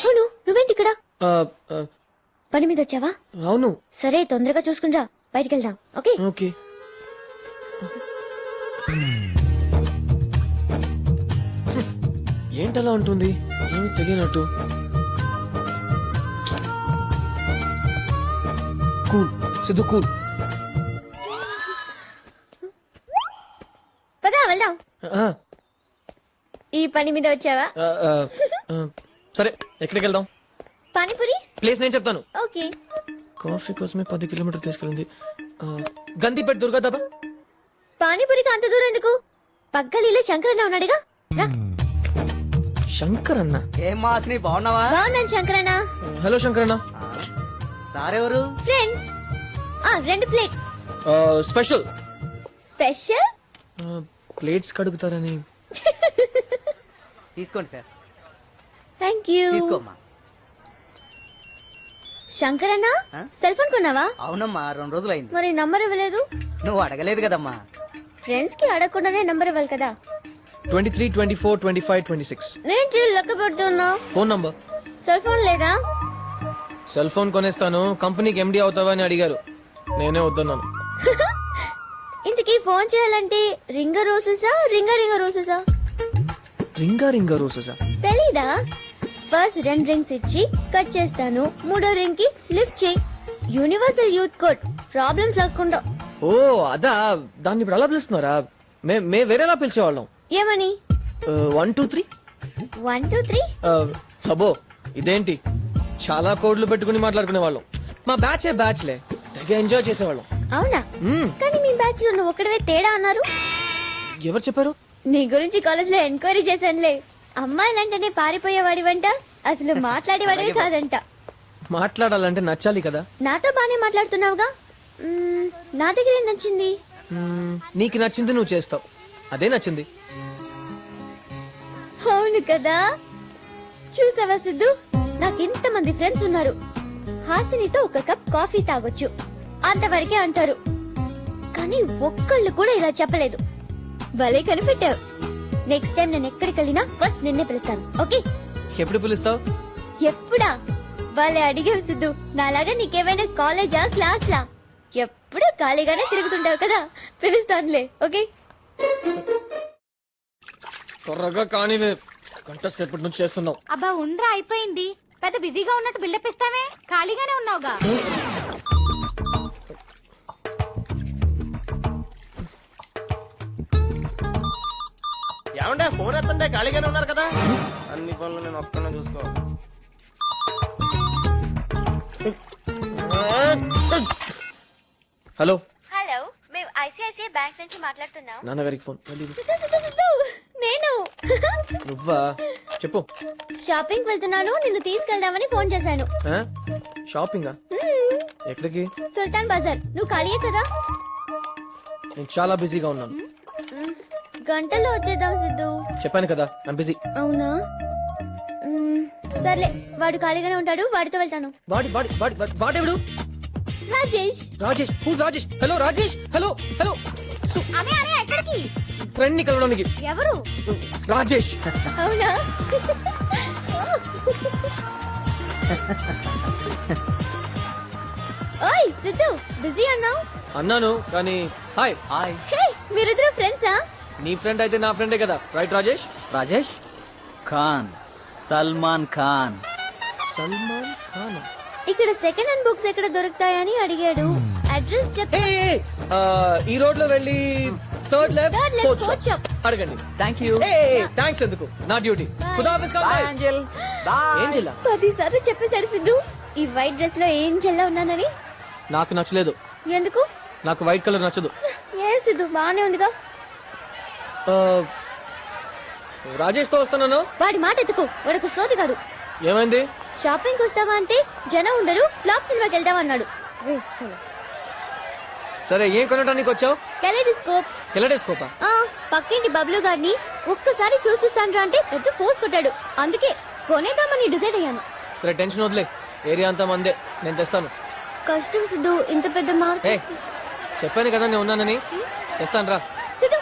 అవును, నువ్వేంటి ఇక్కడ? పని మీద వచ్చావా? అవును. సరే, తొందరగా చూసుకునిరా, బయటికి వెళ్దాం. Okay okay. ఏంటలా ఉంటుంది? ఏమి తెలియనట్టు. Cool Siddhu, cool. పదా వెళ్దాం. ఈ పని మీద వచ్చావా? సరే, ఎక్కడికి వెళ్దాం? పానీపూరి ప్లేస్ నేను చెప్తాను. ఓకే. కాఫీ కోసమే 10 కిలోమీటర్లు తీసుకెళ్ళింది. గందిపేట దుర్గా దాబా. పానీపూరికి అంత దూరం ఎందుకు? పగ్గలీలో శంకరన్న ఉన్నాడుగా, రా. శంకర్ అన్న? ఏం మాస్ని, బాగున్నావా? బాగున్నాను శంకరన్న. హలో శంకర్ అన్న. సారెవరు? Friend. 2 plate special. Special plates కడుగుతారని. తీసుకోండి సార్. Thank you. తీసుకోమ్మా. శంకరన్న, సెల్ ఫోన్ కొన్నావా? అవునమ్మా, 2 రోజులైంది. మరి నంబర్ ఇవ్వలేదు? నువ్వు అడగలేదు కదమ్మా. ఫ్రెండ్స్ కి అడగకుండానే నంబర్ ఇవ్వాలి కదా. 23, 24, 25, 26. నేను లెక్క పెడుతున్నా. Phone number. సెల్ ఫోన్ లేదా? సెల్ ఫోన్ కొనేస్తాను, కంపెనీకి ఎండి అవుతావా అని అడిగారు, నేనే వద్దన్నాను. ఇంతకీ ఫోన్ చేయాలంటే రింగ రోసెసా రింగ రోసెసా? రింగా రోసెసా? తెలీదా? ఫస్ట్ 2 రింగ్స్ ఇచ్చి కట్ చేస్తాను, 3వ రింగ్ కి లిఫ్ట్ చేయి. యూనివర్సల్ యూత్ కోడ్, ప్రాబ్లమ్స్ లేకుండా. ఓ అదా, దాన్ని ఇప్పుడు అలా పిలుస్తున్నారా? మే వేరేలా పిలిచేవాళ్ళం. ఏమని? 1 2 3. 1 2 3. అబ్బో ఇదేంటి, చాలా కోడ్లు పెట్టుకుని మాట్లాడుకునే వాళ్ళం. మా బ్యాచ్లే తెగ ఎంజాయ్ చేసేవాళ్ళం. అవునా? కానీ మీ బ్యాచ్ లో నువ్వు ఒక్కడవే తేడా అన్నారు. ఎవరు చెప్పారు? నీ గురించి కాలేజ్ లో ఎంక్వైరీ చేశానులే. అమ్మాయిలంటేనే పారిపోయేవాడివంట, అసలు మాట్లాడేవాడివి కాదంట. మాట్లాడాలంటే నచ్చాలి కదా. నాతో బానే మాట్లాడుతున్నావుగా. నా దగ్గర ఏం నచ్చింది? నీకు నచ్చింది నువ్వు చేస్తావు, అదే నచ్చింది. అవును కదా. చూసావా సిద్ధు, నాకు ఇంతమంది ఫ్రెండ్స్ ఉన్నారు. హాసినితో ఒక కప్ కాఫీ తాగొచ్చు, అంతవరకే అంటారు. కానీ ఒక్కళ్ళు కూడా ఇలా చెప్పలేదు. భలే కనిపెట్టావు. నెక్స్ట్ టైం నేను ఎక్కడికి వెళ్ళినా ఫస్ట్ నిన్నే పిలుస్తాను. ఓకే? ఎప్పుడు పిలుస్తావు? ఎప్పుడా? భలే అడిగావు సిద్ధు. నాలాగా నీకేమైనా కాలేజా క్లాస్లా? ఎప్పుడు ఖాళీగానే తిరుగుతుంటావు కదా, పిలుస్తానులే. ఓకే? త్వరగా కానివే, గంట సేపటి నుంచి చేస్తున్నావు. అబ్బా ఉండ్రా, అయిపోయింది. పెద్ద బిజీగా ఉన్నట్టు బిల్డప్ ఇస్తావే, ఖాళీగానే ఉన్నావుగా. ఏమంటే ఫోన్ ఎత్తంటే ఖాళీగానే ఉన్నారు కదా. అన్ని పనులు నేను ఒక్కనే చూసుకో. హలో. హలో, మేము ఐసిఐసిఐ బ్యాంక్ నుంచి మాట్లాడుతున్నాం. నాన్నగారికి ఫోన్. నేను. నువ్వా? చెప్పు. షాపింగ్ వెళ్తున్నాను, నిన్ను తీసుకెళ్దామని ఫోన్ చేశాను. షాపింగా? ఎక్కడికి? సుల్తాన్ బజార్. నువ్వు ఖాళీయే కదా? నేను చాలా బిజీగా ఉన్నాను. గంటల్లో వచ్చేద్దాం సిద్ధు. చెప్పాను కదా, ఐమ్ బిజీ. అవునా? సర్లే, వాడు ఖాళీగానే ఉంటాడు, వాడితో వెళ్తాను. వాడెవడు? Rajesh. Rajesh? Who's Rajesh? Hello Rajesh. Hello hello. అనే అనే ఎక్కడికి? ఫ్రెండ్ ని కలవడానికి. ఎవరు? రాజేష్. అవునా? ఓయ్ సిద్ధు, బిజీ అన్నావు. అన్నాను కానీ. హాయ్. హాయ్. హే, మీరిద్దరు ఫ్రెండ్సా? నీ ఫ్రెండ్ అయితే నా ఫ్రెండే కదా, రైట్ రాజేష్? రాజేష్ ఖాన్, సల్మాన్ ఖాన్. సల్మాన్ ఖాన్. ఇక్కడ సెకండ్ హ్యాండ్ బుక్స్ ఎక్కడ దొరుకుతాయని అడిగాడు. అడ్రస్ చెప్పు. ఈ రోడ్ లో వెళ్ళి third left, Third left, fourth fourth shop. అడగండి. Thank you. థ్యాంక్స్ ఎందుకు, నా డ్యూటీ. ఖుదాఫిజ్. Angel boy. ఏంజెలా? 10 సార్లు చెప్పేశాడు సిద్ధు ఈ వైట్ డ్రెస్ లో ఏం చెల్లా ఉన్నానని. నాకు నచ్చలేదు. ఎందుకు? నాకు వైట్ కలర్ నచ్చదు. ఏ సిద్ధు, బానే ఉందిగా. రాజేష్ తో వస్తున్నాను. వాడి మాట ఎత్తుకు, వాడకు సోదిగాడు. ఏమైంది? షాపింగ్ వస్తావా అంటే జనం ఉండరు, ఫ్లాప్ సినిమాకి వెళ్దాం అన్నాడు. Waste fellow. సరే, ఏం కొనడానికి వచ్చావు? కెలెడోస్కోప్. కెలెడోస్కోపా? పక్కింటి బబ్లు గారిని ఒక్కసారి చూసిస్తాను అంటే పెద్ద ఫోర్స్ కొట్టాడు. అందుకే కొనేద్దామని డిసైడ్ అయ్యాను. సరే, టెన్షన్ వదిలే, ఏరియా అంతా మందే, నేను తెస్తాను. కష్టం సిద్ధు, ఇంత పెద్ద మార్క్. చెప్పాను కదా నేను ఉన్నానని. తెస్తాను రా. సిద్ధు,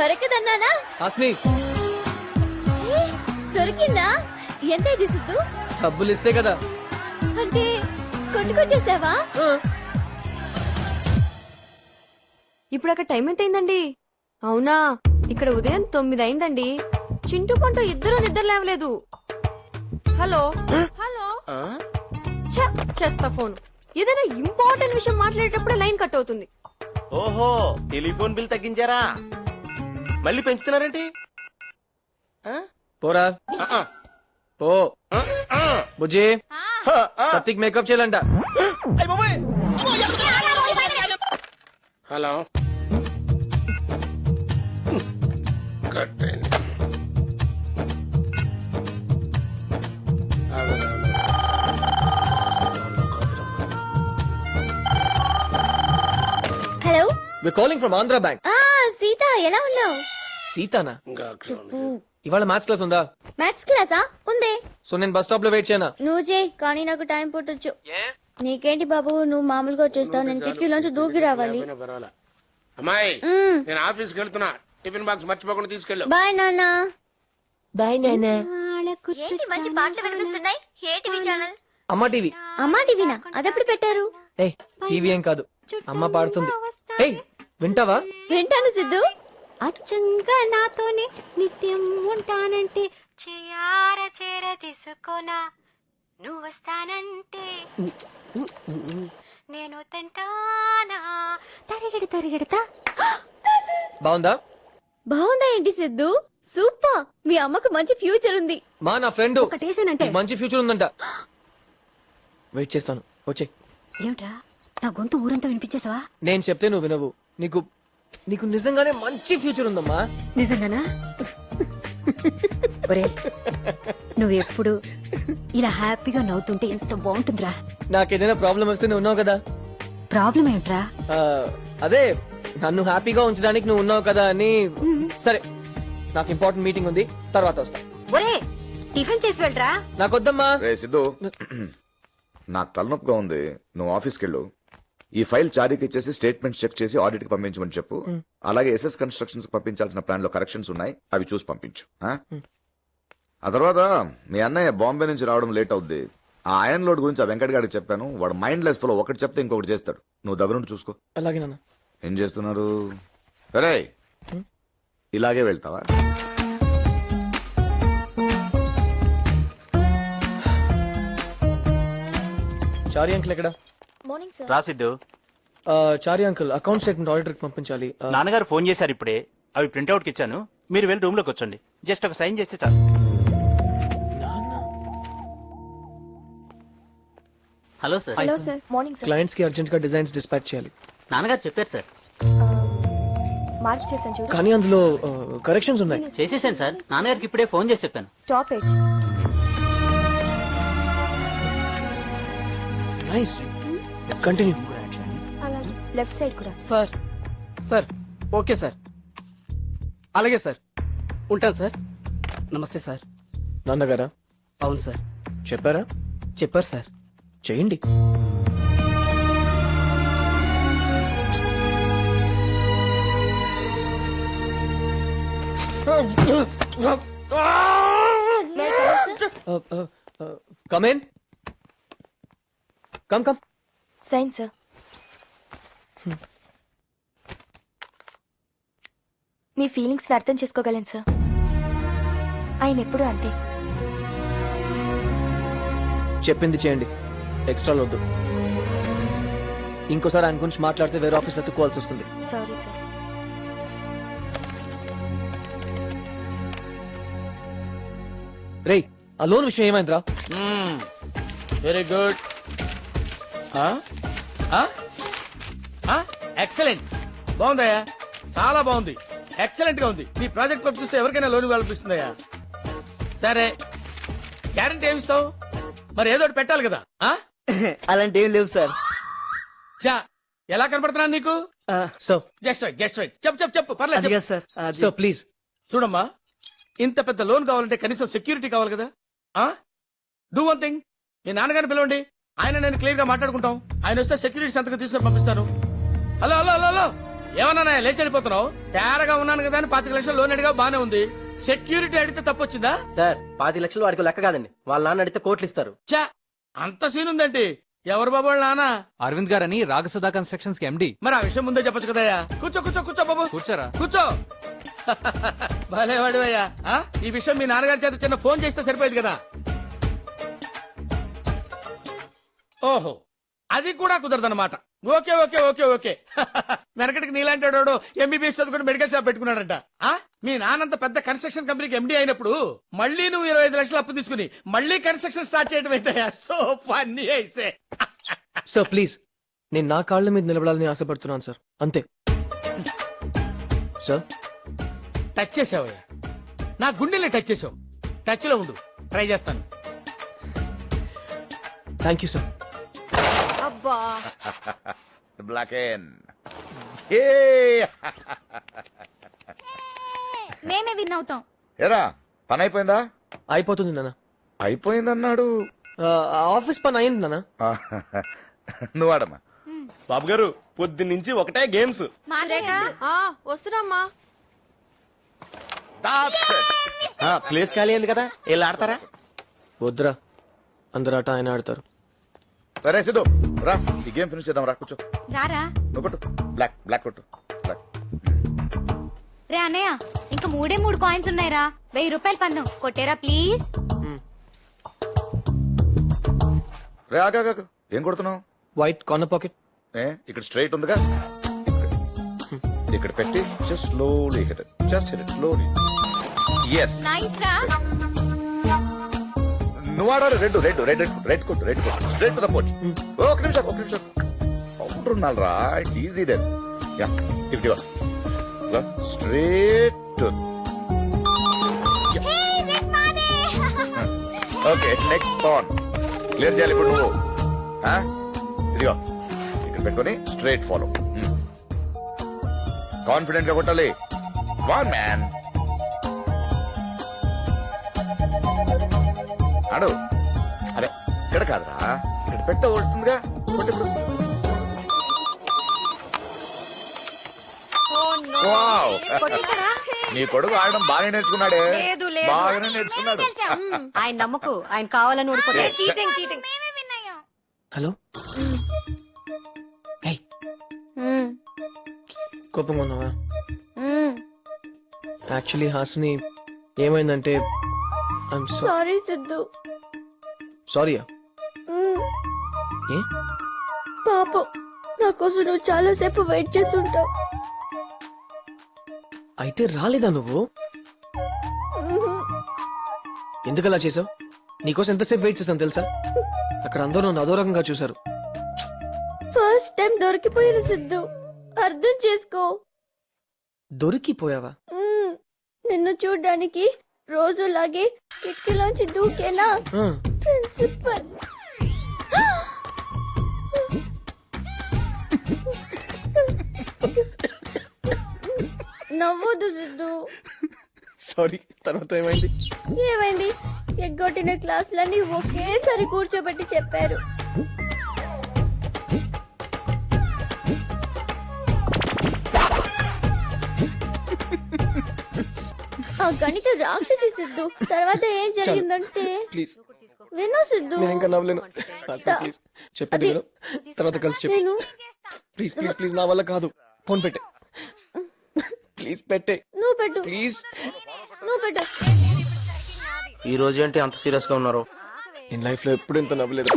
దొరకదన్నానా? హాస్ని ఏ, దొరికిందా? ఎంత ఇది సిద్ధు? డబ్బులు ఇస్తే కదా. అంటే కొట్టుకొచ్చేసావా? ఆ, ఇప్పుడు అక్కడ టైం ఎంత అయిందండి? అవునా, ఇక్కడ ఉదయం 9 అయిందండి. చింటూ పంట ఇద్దరు నిద్ర లేవలేదు. హలో హలో, ఛ, చెత్త ఫోన్. ఏదైనా ఇంపార్టెంట్ విషయం మాట్లాడేటప్పుడే లైన్ కట్ అవుతుంది. ఓహో టెలిఫోన్ బిల్ తగ్గించారా? మళ్ళీ పెంచుతున్నారేంటి? ఆ? పోరా ఆ, ఆ, పో. ఆ, ఆ. బుజ్జి ఆ, ఆ. సత్తికి మేకప్ చేయాలంట. అయ్ బాబోయ్. హలో కట్టండి. Hello. We calling from Andhra bank. ఆ సీత, ఎలా ఉన్నావు? సీతానా? ఇవాళ మ్యాథ్స్ క్లాస్ ఉందా? మ్యాథ్స్ క్లాసా? ఉందే. సో నేను బస్ స్టాప్ లో వెయిట్ చేయనా? నువ్వు చేయి, కానీ నాకు టైం పుట్టొచ్చు. నీకేంటి బాబు, నువ్వు మామూలుగా వచ్చేస్తావు, నేను కిటికీలోంచి దూకి రావాలి. పర్వాలా. అమ్మాయి మ్మ్. నేను ఆఫీస్కి వెళ్తున్నా. టిఫిన్ బాక్స్ మర్చిపోకుండా తీసుకెళ్ళు. బాయ్ నాన్న. బాయ్ నాన్న. ఏంటి మంచి పాటలు వినిపిస్తున్నాయి? ఏ టీవీ ఛానల్? అమ్మ టీవీ. అమ్మా టీవీనా? అదెప్పుడు పెట్టారు? ఏ టీవీ ఏం కాదు, అమ్మ పాడుతుంది. ఏయ్ వింటావా? వింటాను సిద్ధు. అచ్చంగా నాతోనే నిత్యం ఉంటానంటే చేయార చేర తీసుకోనా, నువ్వు వస్తానంటే నేను తింటానా, తరిగడి తరిగడతా. బాగుందా? బాగుందా ఏంటి సిద్ధు? సూపర్. మీ అమ్మకు మంచి ఫ్యూచర్ ఉంది. మా నా ఫ్రెండ్ ఒకటేసానంటే మంచి ఫ్యూచర్ ఉందంట. వెయిట్ చేస్తాను, వచ్చే. ఏమిట్రా, నా గొంతు ఊరంతా వినిపించేసావా? నేను చెప్తే నువ్వు వినవు. నీకు నీకు నిజంగానే మంచి ఫ్యూచర్ ఉందమ్మా. నిజంగానా? ఒరే, నువ్వు ఎప్పుడు ఇలా హ్యాపీగా నవ్వుతుంటే ఎంత బాగుంటుందిరా. నాకేదైనా ప్రాబ్లం వస్తే నువ్వు ఉన్నావు కదా. ప్రాబ్లం ఏమిట్రా? ఆ, అదే నన్ను హ్యాపీగా ఉంచడానికి నువ్వు ఉన్నావు కదా అని. సరే, నాకు ఇంపార్టెంట్ మీటింగ్ ఉంది, తర్వాత వస్తా. ఒరే, టిఫిన్ చేసి వెళ్ళరా. నాకొద్దమ్మా. రే సిద్ధు, నాకు తలనొప్పిగా ఉంది, నువ్వు ఆఫీస్కి వెళ్ళు. ఈ ఫైల్ చారీకి ఇచ్చేసి స్టేట్మెంట్స్ చెక్ చేసి ఆడిట్ కి పంపించమని చెప్పు. అలాగే ఎస్ఎస్ కన్స్ట్రక్షన్స్ పంపించాల్సిన ప్లాన్ లో కరెక్షన్స్ ఉన్నాయి, అవి చూసి పంపించు. ఆ తర్వాత మీ అన్నయ్య బాంబే నుంచి రావడం లేట్ అవుద్ది. ఆ ఐరన్ లోడ్ గురించి ఆ వెంకట్ గారికి చెప్పాను. వాడు మైండ్ లెస్ ఫుల్, ఒకటి చెప్తే ఇంకొకటి చేస్తాడు. నువ్వు దగ్గరుండి చూసుకో. అలాగే నాన్న. ఏం చేస్తున్నారు? సరే, ఇలాగే వెళ్తావా? చారి అంకుల్ ఎక్కడ? Morning sir. రాసిద్దు Chari uncle account statement auditor కి పంపించాలి. నాన్నగారు ఫోన్ చేశారు ఇప్పుడే. అవి ప్రింట్అవుట్ కి ఇచ్చాను. మీరు వెళ్ళి రూమ్ లోకి వచ్చండి. జస్ట్ ఒక సైన్ చేస్తే చాలు. Hello sir. Hello sir. Morning sir. Clients కి అర్జెంట్ గా డిజైన్స్ డిస్పాచ్ చేయాలి. నాన్నగారు చెప్పారు సార్. మార్క్ చేశాను చూడు. కానీ అందులో కరెక్షన్స్ ఉన్నాయి. చేసేసాను సార్. నాన్నగారికి ఇప్పుడే ఫోన్ చేసి చెప్పాను. Top edge. Nice, continue. అలా లెఫ్ట్ సైడ్ కూడా. సార్ సార్ ఓకే సార్, అలాగే సార్, ఉంటాను సార్. నమస్తే సార్. నాన్నగారా? అవును సార్, చెప్పారా? చెప్పారు సార్. చేయండి. Come in. Come come. Sign sir. మీ ఫీలింగ్స్ అర్థం చేసుకోగలను సార్. ఆయన ఎప్పుడు అంతే. చెప్పింది చేయండి, ఎక్స్ట్రా వద్దు. ఇంకోసారి ఆయన గురించి మాట్లాడితే వేరే ఆఫీస్ వెతుక్కోవాల్సి వస్తుంది. Sorry sir. రేయ్, ఆ లోన్ విషయం ఏమైందిరా? Very good. ఎక్సలెంట్. బాగుందయ్యా, చాలా బాగుంది. ఎక్సలెంట్ గా ఉంది. నీ ప్రాజెక్ట్ వర్క్ చూస్తే ఎవరికైనా లోన్ కల్పిస్తుందయ్యా. సరే, గ్యారంటీ ఏమిస్తావు? మరి ఏదో ఒకటి పెట్టాలి కదా. అలాంటి ఏం లేవు సార్. చా, ఎలా కనపడుతున్నాను నీకు? So just right, just right. చెప్పు చెప్పు చెప్పు, పర్లేదు చెప్పు. సార్. So please. చూడమ్మా, ఇంత పెద్ద లోన్ కావాలంటే కనీసం సెక్యూరిటీ కావాలి కదా. డూ వన్ థింగ్, మీ నాన్నగారిని పిలవండి. ఆయన నేను క్లియర్ గా మాట్లాడుకుంటాం. ఆయన వస్తే సెక్యూరిటీ సంతకం తీసుకొని పంపిస్తాను. హలో హలో హలో హలో, ఏమన్నా లేచి వెళ్ళిపోతున్నావు? తేరగా ఉన్నాను కదా అని 25 లక్షలు లోన్ అడిగా బానే ఉంది. సెక్యూరిటీ అడిగితే తప్పొచ్చిందా? సార్ 25 లక్షలు వాడికి లెక్క కాదండి, వాళ్ళ నాన్న అడిగితే కోట్లు ఇస్తారు. చా, అంత సీన్ ఉందండి. ఎవరు బాబు వాళ్ళ నాన్న? అరవింద్ గారని రాగసుధా కన్స్ట్రక్షన్స్ కి ఎండి. మరి ఆ విషయం ముందే చెప్పొచ్చు కదయ్యా. కూర్చో కూర్చో కూర్చో బాబు, కూర్చోరా. కూర్చో. భలే వాడివయ్యా. ఈ విషయం మీ నాన్నగారి చేత చిన్న ఫోన్ చేస్తే సరిపోయేది కదా. ఓహో, అది కూడా కుదరదన్నమాట. Okay okay okay okay. వెనకటికి నీలాంటి వాడు ఎంబీబీఎస్ చదువుకుని మెడికల్ షాప్ పెట్టుకున్నాడంట. మీ నాన్నంత పెద్ద కన్స్ట్రక్షన్ కంపెనీకి ఎండీ అయినప్పుడు మళ్ళీ నువ్వు 25 లక్షలు అప్పు తీసుకుని మళ్ళీ కన్స్ట్రక్షన్ స్టార్ట్ చేయడం ఏంటయ్యా? సో ఫన్నీ అయితే. సార్ ప్లీజ్, నేను నా కాళ్ళ మీద నిలబడాలని ఆశపడుతున్నాను సార్, అంతే. సార్ టచ్ చేసావయ్యా, నా గుండెల్ని టచ్ చేసావు. టచ్ లో ఉండు, ట్రై చేస్తాను. Thank you sir. అబ్బా బ్లాక్ ఎన్ మేమే విన్ అవుతాం. ఎరా పని అయిపోయిందా? అయిపోతుంది నాన్న. అయిపోయిందన్నాడు. ఆఫీస్ పని అయింది నాన్న. నువ్వు ఆడమ్మా. బాబు గారు పొద్దు నుంచి ఒకటే గేమ్స్. వస్తున్నామ్మా. ప్లేస్ ఖాళీ అయింది కదా, వెళ్ళి ఆడతారా? వద్దురా, అందరూ ఆట ఆయన ఆడతారు. సరే సిద్ధు రా, ఈ గేమ్ ఫినిష్ చేద్దాం. రా కూర్చో. రారా. నువ్వు కొట్టు, బ్లాక్ బ్లాక్ కొట్టు. బ్లాక్. రే అన్నయ్య, ఇంకా 3 కాయిన్స్ ఉన్నాయిరా. 1000 రూపాయలు పందెం కొట్టేరా ప్లీజ్. రే ఆగా, ఏం కొడుతున్నావు? White corner pocket. ఇక్కడ స్ట్రైట్ ఉందిగా, ఇక్కడ పెట్టి just slowly hit it, just hit it slowly. Yes, nice రా. నువ్వు ఆడారు. రెడ్ రెడ్ రెడ్ రెడ్ కొట్టు, రెడ్ కొట్టు, స్ట్రైట్ టు ద పోచ్. ఒక నిమిషం పౌడర్ ఉన్నాను రా, it's easy then. Yeah, if straight to. Okay, next పాన్ క్లియర్ చేయాలి ఇప్పుడు నువ్వు. ఇదిగో ఇక్కడ పెట్టుకొని స్ట్రైట్ ఫాలో. కాన్ఫిడెంట్ గా కొట్టాలి. వన్ మ్యాన్ ఆడు. అరే ఇక్కడ కాదురా, ఇక్కడ పెడితే కొడుతుందిగా. కొట్టిప్పుడు వావ్, నీ కొడుకు ఆడడం బాగా నేర్చుకున్నాడే. లేదు, లేదు. బాగానే నేర్చుకున్నాడు. ఆయన నమ్మకు, ఆయన కావాలని ఓడిపోతే చీటింగ్ చీటింగ్. మేమే విన్ అయ్యాం. హలో. హే, కోపంగా ఉన్నావా? యాక్చువల్లీ హాసిని ఏమైందంటే ఐఎమ్ సారీ సిద్ధు. సారీయా? ఏ? పాపం, నా కోసం నువ్వు చాలా సేపు వెయిట్ చేస్తుంటావు. అయితే రాలేదా నువ్వు? ఎందుకు అలా చేసావు? నీకోసం ఎంతసేపు వెయిట్ చేశాను తెలుసా? అక్కడ అందరూ నన్ను అదో రకంగా చూశారు. ఫస్ట్ టైం దొరికిపోయిన సిద్ధు, అర్థం చేసుకో. దొరికిపోయావా? నిన్ను చూడ్డానికి రోజులాగే కిటికీలోంచి దూకేనా ఆ, ప్రిన్సిపల్. నవ్వొద్దు సిద్ధు. సారీ. తర్వాత ఏమైంది? ఏమైంది? ఎగ్గొట్టిన క్లాసులన్నీ ఒకేసారి కూర్చోబెట్టి చెప్పారు. ఆ గణిత రాక్షసి సిద్ధు. తర్వాత ఏం జరిగిందంటే, ప్లీజ్, విను సిద్ధు. నేను ఇంకా నవ్వలేను. ప్లీజ్ చెప్పేది విను, తర్వాత కలిసి చెప్పు. నేను ప్లీజ్ ప్లీజ్ ప్లీజ్, నా వల్ల కాదు. ఫోన్ పెట్టే, ప్లీజ్ పెట్టే. నువ్వు పెట్టు, ప్లీజ్. నువ్వు పెట్టు. ఈ రోజు ఏంటి అంత సీరియస్ గా ఉన్నారు? నేను లైఫ్ లో ఎప్పుడు ఇంత నవ్వలేదు.